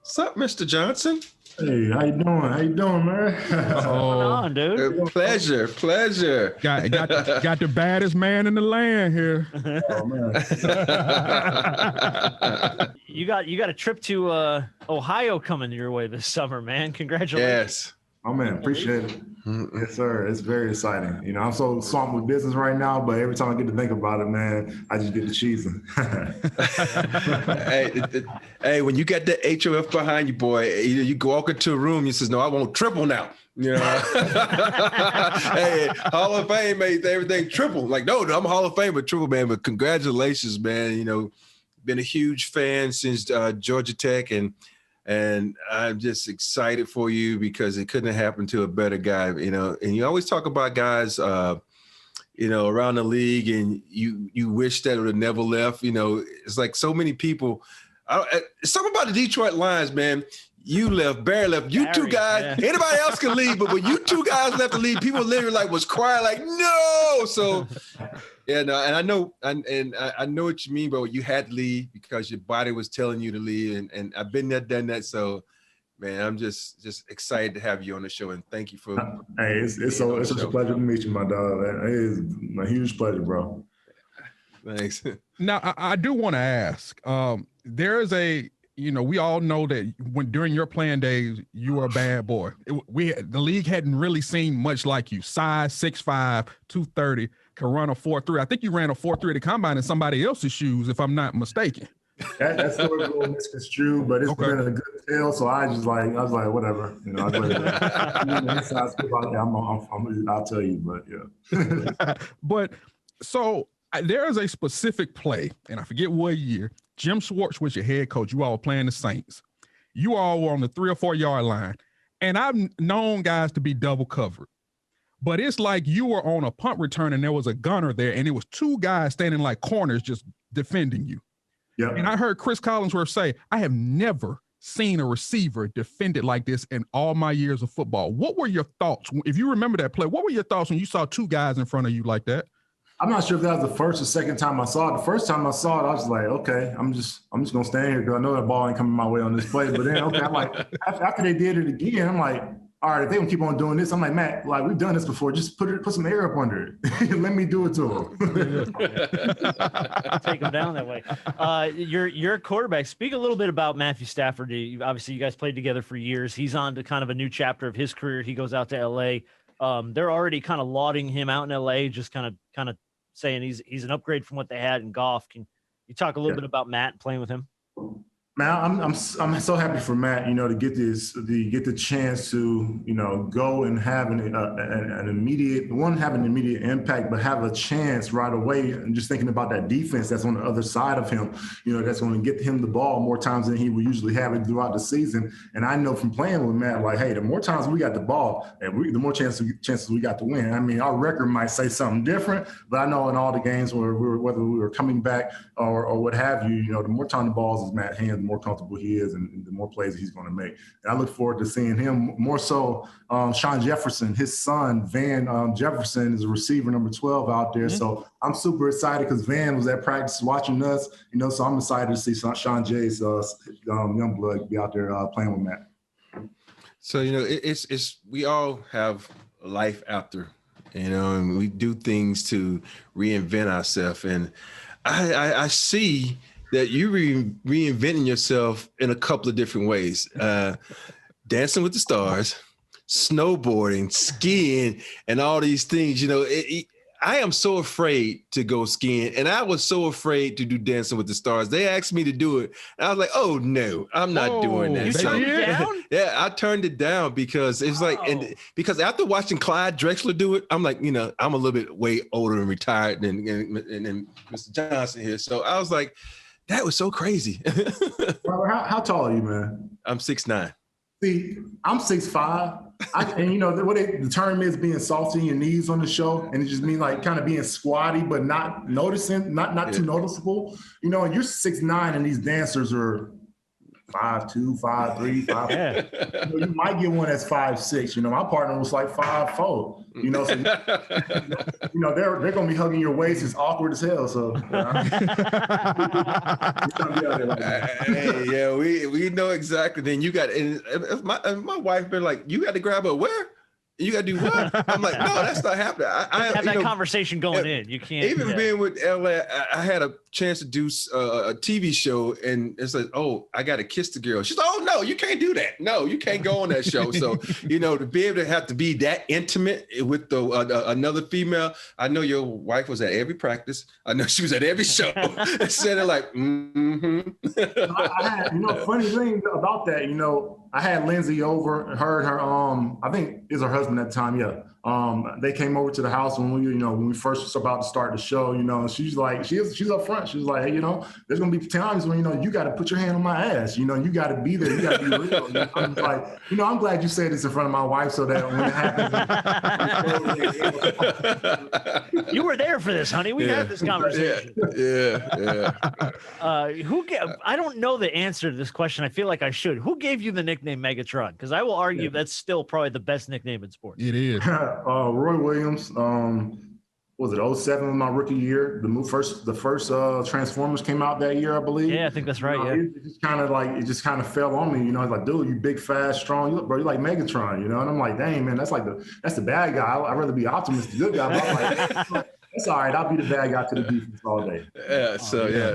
What's up, Mr. Johnson? Hey, how you doing? How you doing, man? What's going on, dude? Pleasure. Got the baddest man in the land here. Oh man. You got a trip to Ohio coming your way this summer, man. Congratulations. Yes. Oh man, appreciate it. Yes, sir. It's very exciting. You know, I'm so swamped with business right now, but every time I get to think about it, man, I just get to cheesing. Hey, when you got that HOF behind you, boy, you walk into a room, you says, "No, I want triple now." You know, hey, Hall of Fame made everything triple. Like, no, I'm a Hall of Fame, but triple, man. But congratulations, man. You know, been a huge fan since Georgia Tech, and I'm just excited for you because it couldn't have happened to a better guy. You know, and you always talk about guys, you know, around the league, and you wish that would have never left. You know, it's like so many people. Something about the Detroit Lions, man. You left, Barry left. You two guys, anybody else can leave, but when you two guys left to leave, people literally was crying like, no. So, yeah, no, and I know, and I know what you mean, but you had to leave because your body was telling you to leave, and I've been there, done that. So, man, I'm just excited to have you on the show, and thank you for. Hey, it's such a pleasure to meet you, my dog. It is a huge pleasure, bro. Thanks. Now, I do want to ask. There is you know, we all know that during your playing days, you were a bad boy. The league hadn't really seen much like you. Size 6'5", 230, can run a 4.3. I think you ran a 4.3 at the combine in somebody else's shoes, if I'm not mistaken. That story's a little misconstrued, but it's been a good tale. So I was like, whatever. You know, I'll tell you, but yeah. But so there is a specific play, and I forget what year. Jim Schwartz was your head coach. You all were playing the Saints. You all were on the 3 or 4 yard line. And I've known guys to be double covered. But it's like you were on a punt return and there was a gunner there, and it was two guys standing like corners just defending you. Yeah. And I heard Chris Collinsworth say, I have never seen a receiver defended like this in all my years of football. What were your thoughts? If you remember that play, what were your thoughts when you saw two guys in front of you like that? I'm not sure if that was the first or second time I saw it. The first time I saw it, I was like, okay, I'm just gonna stand here because I know that ball ain't coming my way on this play. But then, okay, I'm like, after they did it again, I'm like, all right, if they don't keep on doing this, I'm like, Matt, like we've done this before. Just put some air up under it. Let me do it to him. Take him down that way. Your quarterback. Speak a little bit about Matthew Stafford. Obviously, you guys played together for years. He's on to kind of a new chapter of his career. He goes out to L.A. They're already kind of lauding him out in L.A., just kind of saying he's an upgrade from what they had in golf. Can you talk a little bit about Matt and playing with him? Man, I'm so happy for Matt, you know, to get the chance to, you know, go and have an immediate impact, but have a chance right away. And just thinking about that defense that's on the other side of him, you know, that's going to get him the ball more times than he will usually have it throughout the season. And I know from playing with Matt, like, hey, the more times we got the ball, the more chances we got to win. I mean, our record might say something different, but I know in all the games whether we were coming back or what have you, you know, the more time the balls is Matt's hands, the more comfortable he is and the more plays he's going to make. And I look forward to seeing him more so. Sean Jefferson, his son, Van Jefferson, is a receiver number 12 out there. Mm-hmm. So I'm super excited because Van was at practice watching us, you know, so I'm excited to see Sean Jay's young blood be out there playing with Matt. So, you know, it's we all have a life after, you know, and we do things to reinvent ourselves. And I see that you're reinventing yourself in a couple of different ways. Dancing with the Stars, snowboarding, skiing, and all these things. You know, I am so afraid to go skiing, and I was so afraid to do Dancing with the Stars. They asked me to do it, and I was like, oh, no, I'm not doing that. You turned it down? Yeah, I turned it down because it's like, and because after watching Clyde Drexler do it, I'm like, you know, I'm a little bit way older and retired than Mr. Johnson here. So I was like, that was so crazy. Robert, how tall are you, man? I'm 6'9". See, I'm 6'5". And you know what the term is, being salty in your knees on the show, and it just means like kind of being squatty but not noticing, not too noticeable. You know, and you're 6'9", and these dancers are 5'2", 5'3", 5'4". Yeah. You might get one that's 5'6". My partner was like 5'4". So they're gonna be hugging your waist. It's awkward as hell. So hey, yeah, we know exactly. Then you got, and my wife been like, you got to grab her where? You got to do what? I'm like, no, that's not happening. I have that conversation going in. You can't. Even being with LA, I had a chance to do a TV show, and it's like, oh, I got to kiss the girl. She's like, oh, no, you can't do that. No, you can't go on that show. So, to be able to have to be that intimate with another female, I know your wife was at every practice. I know she was at every show. Said it like, I had, funny thing about that, I had Lindsay over, her, I think is her husband at the time. Yeah. They came over to the house when we first was about to start the show, and she's like, she's up front. She was like, hey, there's going to be times when, you got to put your hand on my ass, you got to be there. You got to be real. I'm like, I'm glad you said this in front of my wife so that when it happens. You were there for this, honey. We had this conversation. Yeah. I don't know the answer to this question. I feel like I should. Who gave you the nickname Megatron? Because I will argue that's still probably the best nickname in sports. It is. Roy Williams. Was it 07 was my rookie year? The first Transformers came out that year, I believe. Yeah, I think that's right. It just kind of fell on me. It's like, dude, you big, fast, strong. You like Megatron, and I'm like, dang, man, that's the bad guy. I'd rather be Optimus, the good guy. But I'm like, that's all right. I'll be the bad guy to the defense all day. Yeah. So yeah.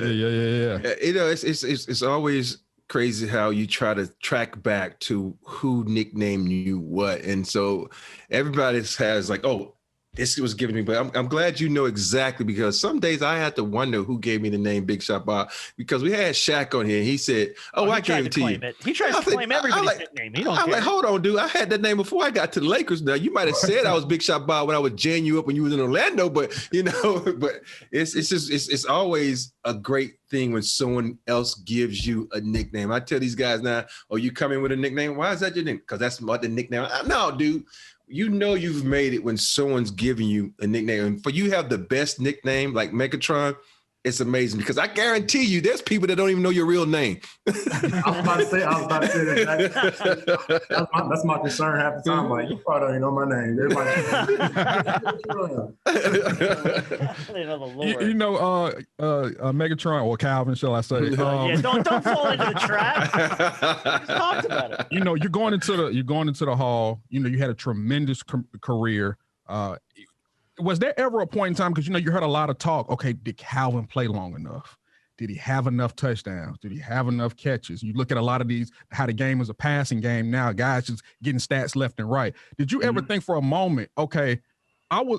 It's always crazy how you try to track back to who nicknamed you what, and so everybody has like, oh, this was given me, but I'm glad you know exactly, because some days I had to wonder who gave me the name Big Shot Bob, because we had Shaq on here. He said, "Oh, I gave it to you." He tries to claim everybody's nickname. He don't care. I'm like, hold on, dude. I had that name before I got to the Lakers. Now you might have said I was Big Shot Bob when I was jaying you up when you was in Orlando, but but it's always a great thing when someone else gives you a nickname. I tell these guys now, "Oh, you come in with a nickname? Why is that your name?" Because that's what the nickname. No, dude. You've made it when someone's giving you a nickname. And for you have the best nickname like Megatron, it's amazing, because I guarantee you there's people that don't even know your real name. I was about to say that. That's my concern half the time. Like, you probably don't even know my name. Megatron, or Calvin, shall I say? Don't fall into the trap. Just talked about it. You're going into the hall. You had a tremendous career. Was there ever a point in time, because you heard a lot of talk, okay, did Calvin play long enough? Did he have enough touchdowns? Did he have enough catches? You look at a lot of these, how the game is a passing game now, guys just getting stats left and right. Did you ever think for a moment, okay, I'm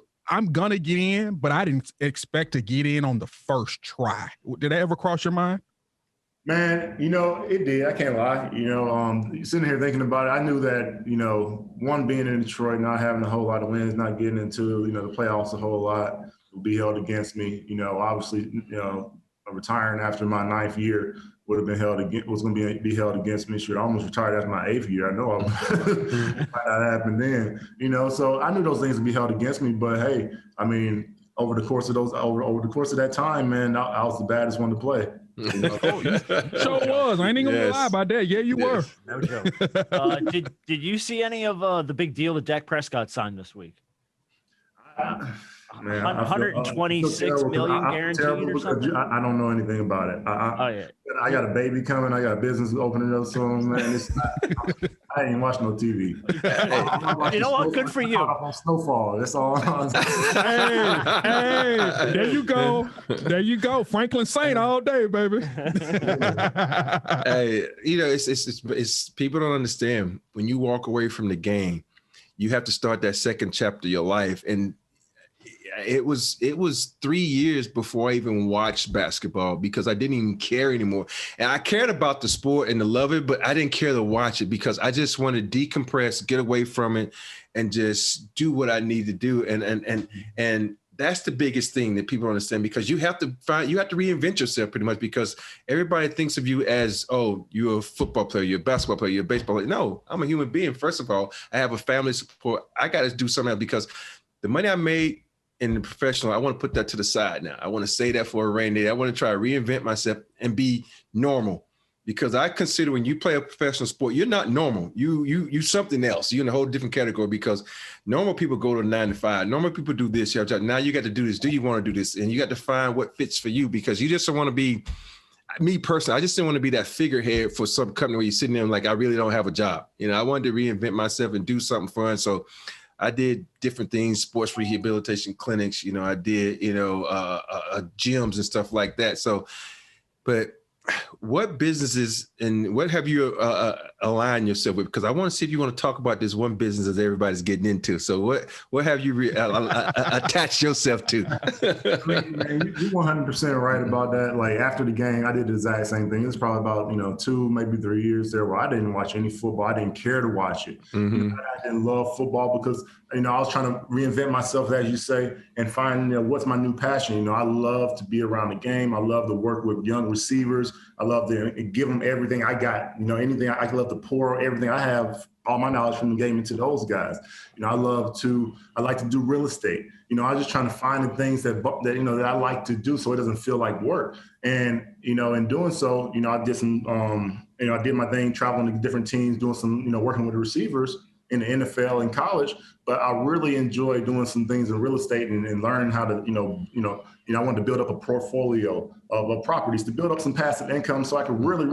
gonna get in, but I didn't expect to get in on the first try? Did that ever cross your mind? Man, it did. I can't lie. Sitting here thinking about it, I knew that, one, being in Detroit, not having a whole lot of wins, not getting into, the playoffs a whole lot, would be held against me. Obviously, retiring after my 9th year would have been was going to be held against me. Should I almost retired after my 8th year. I know might not happen then. So I knew those things would be held against me. But hey, I mean, over the course of that time, man, I was the baddest one to play. Sure was. I ain't even gonna lie about that. Yeah, you were. No joke. Did you see any of the big deal that Dak Prescott signed this week? Man, 126 million guaranteed or something? I don't know anything about it. I got a baby coming. I got a business opening up soon, man. I ain't watch no TV. You know what? Good for you. On Snowfall. That's all. Hey, there you go. There you go. Franklin Saint all day, baby. Hey, it's people don't understand, when you walk away from the game, you have to start that second chapter of your life. And it was 3 years before I even watched basketball, because I didn't even care anymore. And I cared about the sport and to love it, but I didn't care to watch it, because I just wanted to decompress, get away from it, and just do what I need to do. And that's the biggest thing that people don't understand, because you have to reinvent yourself pretty much, because everybody thinks of you as, oh, you're a football player, you're a basketball player, you're a baseball player. No, I'm a human being. First of all, I have a family support. I got to do something else, because the money I made in the professional, I want to put that to the side now. I want to say that for a rainy day. I want to try to reinvent myself and be normal. because I consider when you play a professional sport, you're not normal. You something else. You're in a whole different category because normal people go to 9 to 5. Normal people do this. Now you got to do this. Do you want to do this? And you got to find what fits for you because you just don't want to be, me personally, I just didn't want to be that figurehead for some company where you're sitting there like, I really don't have a job. I wanted to reinvent myself and do something fun. So I did different things, sports rehabilitation clinics, I did, gyms and stuff like that. So, but what businesses and what have you aligned yourself with? Because I want to see if you want to talk about this one business that everybody's getting into. So what have you attached yourself to? Man, you're 100% right about that. Like after the game, I did the exact same thing. It was probably about 2, maybe 3 years there where I didn't watch any football. I didn't care to watch it. Mm-hmm. I didn't love football because I was trying to reinvent myself, as you say, and find what's my new passion. I love to be around the game. I love to work with young receivers. I love to give them everything I got. Anything I love to pour everything I have, all my knowledge from the game into those guys. I like to do real estate. I was just trying to find the things that I like to do so it doesn't feel like work. And in doing so, I did some I did my thing, traveling to different teams, doing some working with the receivers in the NFL in college, but I really enjoy doing some things in real estate and learn how to, I wanted to build up a portfolio of properties to build up some passive income so I could really,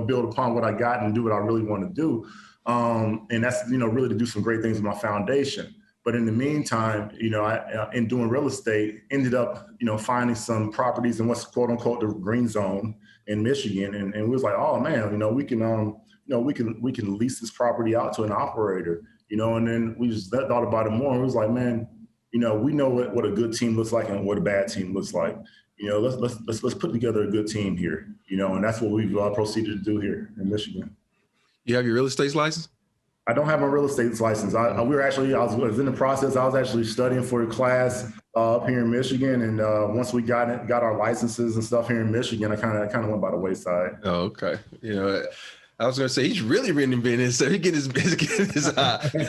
build upon what I got and do what I really want to do. And that's, really to do some great things with my foundation. But in the meantime, I, in doing real estate, ended up, finding some properties in what's quote unquote the green zone in Michigan. And we was like, oh man, we can, we can lease this property out to an operator, and then we just thought about it more. And it was like, man, we know what a good team looks like and what a bad team looks like. Let's put together a good team here, and that's what we've proceeded to do here in Michigan. You have your real estate license? I don't have a real estate license. I was in the process. I was actually studying for a class up here in Michigan, and once we got our licenses and stuff here in Michigan, I kind of went by the wayside. Oh, okay. I was going to say he's really reinventing himself. He get his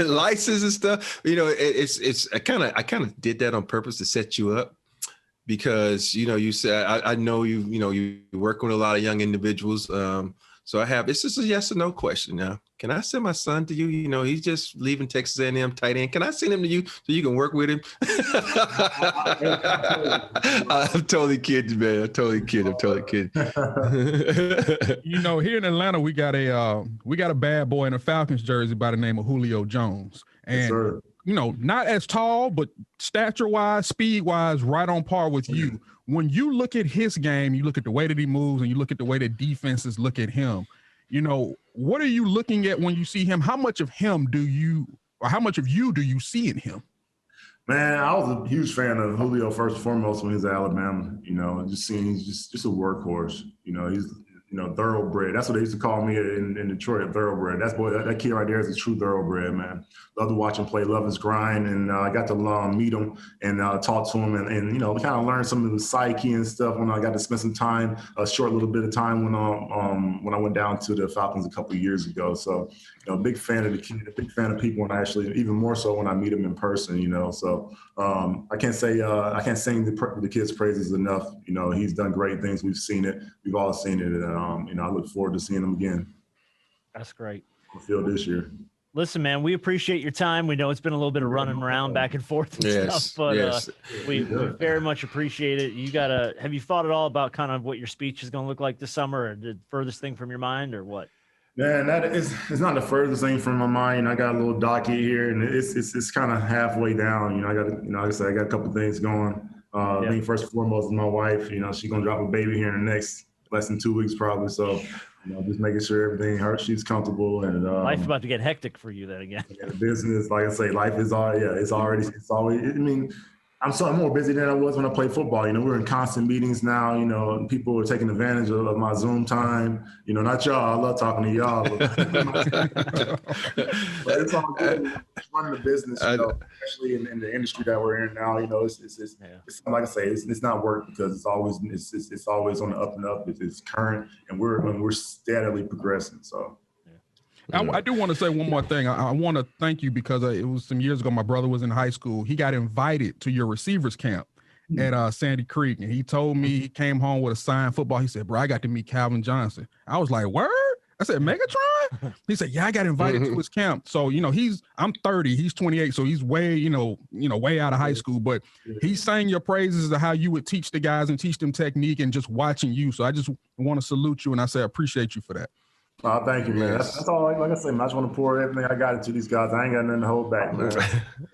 license and stuff. It's I kind of did that on purpose to set you up because you said I know you work with a lot of young individuals. So it's just a yes or no question now. Can I send my son to you? He's just leaving Texas A&M tight end. Can I send him to you so you can work with him? I'm totally kidding, man. I'm totally kidding. Here in Atlanta, we got a bad boy in a Falcons jersey by the name of Julio Jones. And, yes, not as tall, but stature-wise, speed-wise, right on par with you. When you look at his game, you look at the way that he moves and you look at the way that defenses look at him, what are you looking at when you see him? How much of him how much of you do you see in him? Man, I was a huge fan of Julio first and foremost when he was at Alabama, just seeing he's just a workhorse. He's thoroughbred. That's what they used to call me in Detroit, thoroughbred. That kid right there is a true thoroughbred, man. Love to watch him play, love his grind, and I got to meet him and talk to him and kind of learn some of the psyche and stuff when I got to spend some time, a short little bit of time when I went down to the Falcons a couple of years ago. So, big fan of the kid, a big fan of people, and actually even more so when I meet him in person, So I can't sing the kid's praises enough. He's done great things. We've seen it. We've all seen it. And I look forward to seeing him again. That's great. On the field this year. Listen, man, we appreciate your time. We know it's been a little bit of running around back and forth and stuff, but we very much appreciate it. Have you thought at all about kind of what your speech is going to look like this summer, or the furthest thing from your mind, or what? Man, it's not the furthest thing from my mind. I got a little docket here, and it's kind of halfway down. I got like I said, I got a couple of things going. I think first and foremost is my wife. She's gonna drop a baby here in the next less than 2 weeks probably. So, just making sure everything she's comfortable and life's about to get hectic for you then again. The business, like I say, life is it's always. I mean, I'm more busy than I was when I played football. We're in constant meetings now. People are taking advantage of my Zoom time. Not y'all. I love talking to y'all. But it's all good. Running the business, especially in the industry that we're in now. It's like I say, it's not work because it's always on the up and up. It's current, and we're steadily progressing. So. I do want to say one more thing. I want to thank you because it was some years ago. My brother was in high school. He got invited to your receivers camp, at Sandy Creek, and he told me he came home with a signed football. He said, bro, I got to meet Calvin Johnson. I was like, word? I said, Megatron? He said, yeah, I got invited to his camp. So, I'm 30, he's 28. So he's way, way out of high school, but he sang your praises of how you would teach the guys and teach them technique and just watching you. So I just want to salute you. And I say, I appreciate you for that. Oh, thank you, man. Yes. That's all. Like I said, man, I just want to pour everything I got into these guys. I ain't got nothing to hold back, man.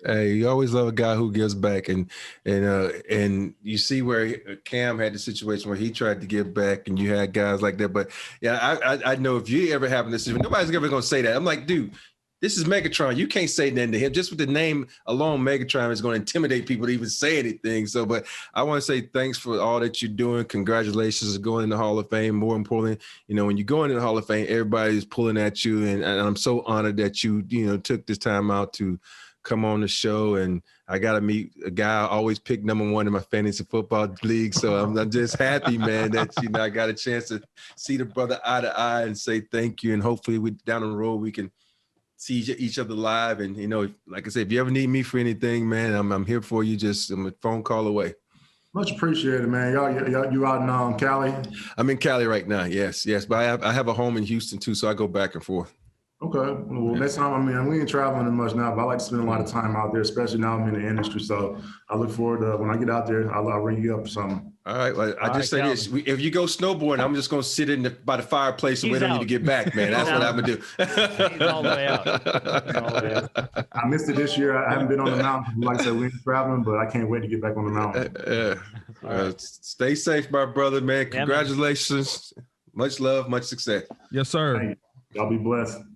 Hey, you always love a guy who gives back, and you see where Cam had the situation where he tried to give back, and you had guys like that. But yeah, I know if you ever have this, nobody's ever gonna say that. I'm like, dude, this is Megatron. You can't say nothing to him. Just with the name alone, Megatron is going to intimidate people to even say anything. So, but I want to say thanks for all that you're doing. Congratulations on going in the Hall of Fame. More importantly, when you go into the Hall of Fame, everybody's pulling at you. And I'm so honored that you took this time out to come on the show. And I got to meet a guy I always pick #1 in my fantasy football league. So I'm just happy, man, that, I got a chance to see the brother eye to eye and say thank you. And hopefully down the road, we can see each other live. And, like I said, if you ever need me for anything, man, I'm here for you. I'm a phone call away. Much appreciated, man. You out in Cali? I'm in Cali right now. Yes. But I have a home in Houston too. So I go back and forth. Okay. Well, next time, we ain't traveling much now, but I like to spend a lot of time out there, especially now I'm in the industry. So I look forward to when I get out there, I'll ring you up for something. All right. Well, I just say this: if you go snowboarding, I'm just going to sit by the fireplace and wait on you to get back, man. That's what I'm gonna do. He's all the way out. I missed it this year. I haven't been on the mountain. Like I said, we ain't traveling, but I can't wait to get back on the mountain. Stay safe, my brother, man. Congratulations. Much love, much success. Yes, sir. Y'all be blessed.